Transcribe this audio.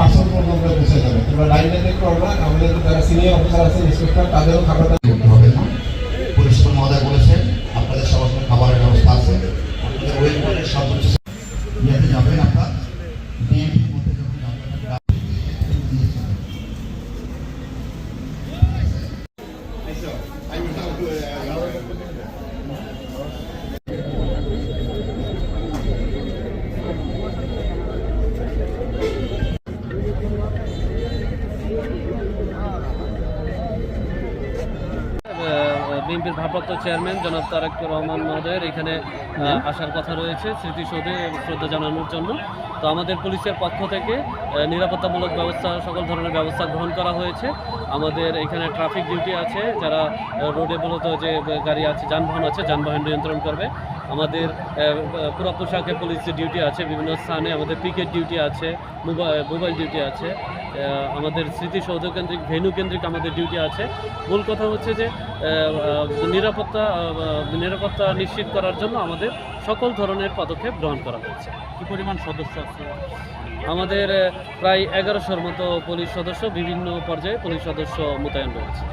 Parcel পর্যন্ত পৌঁছে যাবে। তোমরা লাইনে দেখো, আমাদের যারা সিনিয়র অফিসার আছেন, ইন্সপেক্টর, তাদেরও খাবার হবে না। পুলিশ মহোদয় বলেছেন আপনাদের সবার খাবারের ব্যবস্থা আছে, আপনাদের ওয়েট করে সর্বোচ্চ ইয়েতে যাবেন। আপনার ডিএমপির মধ্যে যখন যাবেন বিএনপির ভারপ্রাপ্ত চেয়ারম্যান জনাব তারেক রহমান মহোদয়ের এখানে আসার কথা রয়েছে স্মৃতিসৌধে শ্রদ্ধা জানানোর জন্য। তো আমাদের পুলিশের পক্ষ থেকে নিরাপত্তামূলক ব্যবস্থা, সকল ধরনের ব্যবস্থা গ্রহণ করা হয়েছে। আমাদের এখানে ট্রাফিক ডিউটি আছে, যারা রোডে মূলত যে গাড়ি আছে, যানবাহন আছে, যানবাহন নিয়ন্ত্রণ করবে। আমাদের পুরো পোশাকে পুলিশ ডিউটি আছে, বিভিন্ন স্থানে আমাদের পিকেট ডিউটি আছে, মোবাইল ডিউটি আছে, আমাদের স্মৃতিসৌধ কেন্দ্রিক, ভেন্যু কেন্দ্রিক আমাদের ডিউটি আছে। মূল কথা হচ্ছে যে নিরাপত্তা নিশ্চিত করার জন্য আমাদের সকল ধরনের পদক্ষেপ গ্রহণ করা হয়েছে। কী পরিমাণ সদস্য আছে? আমাদের প্রায় 1100-র মতো পুলিশ সদস্য, বিভিন্ন পর্যায়ে পুলিশ সদস্য মোতায়েন রয়েছে।